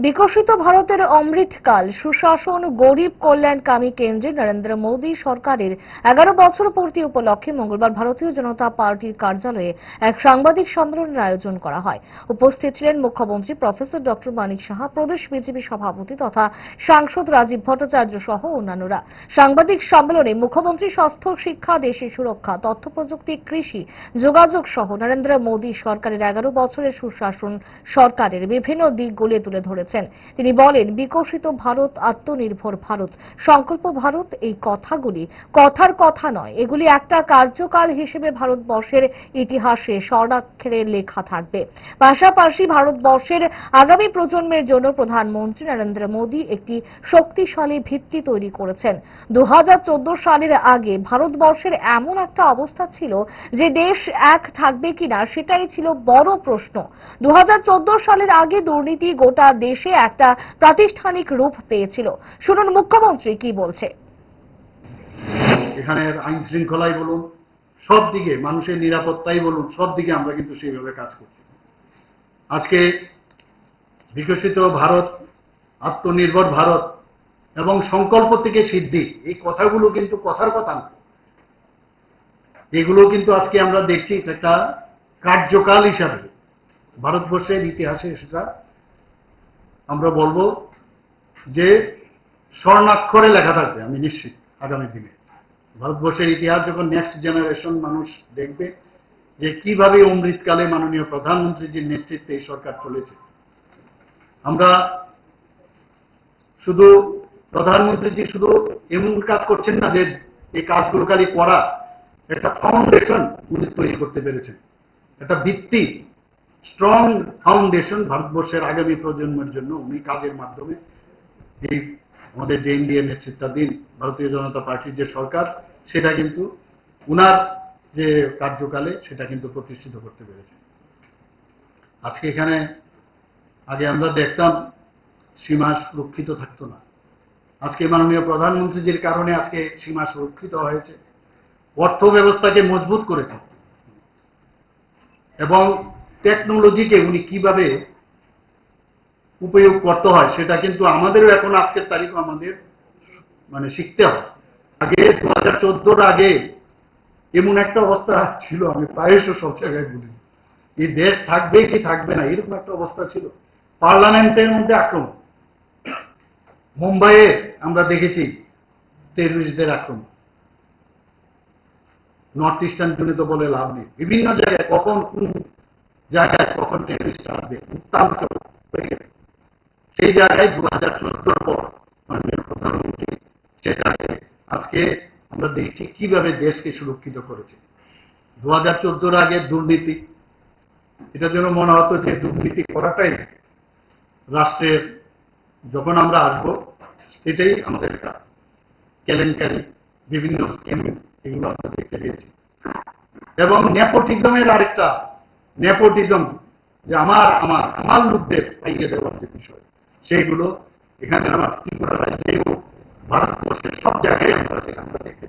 বিকশিত ভারতের অমৃতকাল সুশাসন গরিব কল্যাণকামী কেন্দ্রে নরেন্দ্র মোদী সরকারের 11 বছর পূর্তি উপলক্ষে মঙ্গলবার ভারতীয় জনতা পার্টির কার্যালয়ে এক সাংবাদিক সম্মেলনের আয়োজন করা হয়। উপস্থিত ছিলেন মুখ্যমন্ত্রী প্রফেসর ডক্টর মানিক সাহা, প্রদেশ বিজেপি সভাপতি তথা সাংসদ রাজীব ভট্টাচার্য সহ অন্যান্যরা। সাংবাদিক সম্মেলনে মুখ্যমন্ত্রী স্বাস্থ্য, শিক্ষা, দেশের সুরক্ষা, তথ্য প্রযুক্তি, কৃষি, যোগাযোগ সহ নরেন্দ্র মোদী সরকারের 11 বছরের সুশাসন সরকারের বিভিন্ন দিকগুলি তুলে ধরেছেন। তিনি বলেন, বিকশিত ভারত, আত্মনির্ভর ভারত, সংকল্প ভারত এই কথাগুলি কথার কথা নয়, এগুলি একটা কার্যকাল হিসেবে ভারতবর্ষের ইতিহাসে স্বর্ণাক্ষরে লেখা থাকবে। পাশাপাশি ভারতবর্ষের আগামী প্রজন্মের জন্য প্রধানমন্ত্রী নরেন্দ্র মোদী একটি শক্তিশালী ভিত্তি তৈরি করেছেন। 2014 সালের আগে ভারতবর্ষের এমন একটা অবস্থা ছিল যে দেশ এক থাকবে কিনা সেটাই ছিল বড় প্রশ্ন। 2014 সালের আগে দুর্নীতি গোটা দেশে একটা প্রাতিষ্ঠানিক রূপ পেয়েছিল। শুনুন মুখ্যমন্ত্রী কি বলছে। এখানে আইন শৃঙ্খলাই বলুন, সব দিকে মানুষের নিরাপত্তাই বলুন, সব দিকে আমরা কিন্তু সেইভাবে কাজ করছি। আজকে বিকশিত ভারত, আত্মনির্ভর ভারত এবং সংকল্প থেকে সিদ্ধি, এই কথাগুলো কিন্তু কথার কথা না, এগুলো কিন্তু আজকে আমরা দেখছি একটা কার্যকাল হিসাবে ভারতবর্ষের ইতিহাসে সেটা আমরা বলবো যে স্বর্ণাক্ষরে লেখা থাকবে। আমি নিশ্চিত আগামী দিনে ভারতবর্ষের ইতিহাস যখন নেক্সট জেনারেশন মানুষ দেখবে যে কিভাবে অমৃতকালে মাননীয় প্রধানমন্ত্রীজির নেতৃত্বে এই সরকার চলেছে। আমরা শুধু প্রধানমন্ত্রীজি শুধু এমন কাজ করছেন না যে এই কাজগুলো খালি করা, একটা ফাউন্ডেশন উনি তৈরি করতে পেরেছেন, একটা ভিত্তি, স্ট্রং ফাউন্ডেশন ভারতবর্ষের আগামী প্রজন্মের জন্য উনি কাজের মাধ্যমে এই আমাদের যে ইন্ডিয়া নেতৃত্বাধীন ভারতীয় জনতা পার্টির যে সরকার সেটা কিন্তু উনার যে কার্যকালে সেটা কিন্তু প্রতিষ্ঠিত করতে পেরেছে। আজকে এখানে আগে আমরা দেখতাম সীমা সুরক্ষিত থাকতো না, আজকে মাননীয় প্রধানমন্ত্রীজির কারণে আজকে সীমা সুরক্ষিত হয়েছে, অর্থ ব্যবস্থাকে মজবুত করেছে এবং টেকনোলজিকে উনি কিভাবে উপয়োগ করতে হয় সেটা কিন্তু আমাদেরও এখন আজকের তারিখও আমাদের শিখতে হয়। আগে 2014 আগে এমন একটা অবস্থা ছিল, আমি প্রায়শ সব জায়গায় বলি, এই দেশ থাকবে কি থাকবে না এরকম একটা অবস্থা ছিল। পার্লামেন্টের মধ্যে আক্রমণ, মুম্বাইয়ে আমরা দেখেছি টেররিস্টদের আক্রমণ, নর্থ ইস্টার্ন জন্য তো বলে লাভ নেই, বিভিন্ন জায়গায় কখন কোন জায়গায় কখন টেররিস্ট আসবে উত্তান্ত হয়ে গেছে। সেই জায়গায় 2014 পর মাননীয় প্রধানমন্ত্রী সেটাকে আজকে আমরা দেখছি কিভাবে দেশকে সুরক্ষিত করেছে। 2014 আগে দুর্নীতি, এটা যেন মনে হতো যে দুর্নীতি করাটাই রাষ্ট্রের, যখন আমরা আসবো এটাই আমাদের কাজ। কেলেঙ্কারি, বিভিন্ন স্কিম, এগুলো আমরা দেখতে পেয়েছি। এবং নেপোটিজমের আরেকটা নেপোটিজম, যে আমার লোকদের পাইয়ে দেওয়ার যে বিষয়, সেইগুলো এখানে আমার ত্রিপুরা রাজ্যেও ভারতবর্ষের সব জায়গায় আমরা দেখতে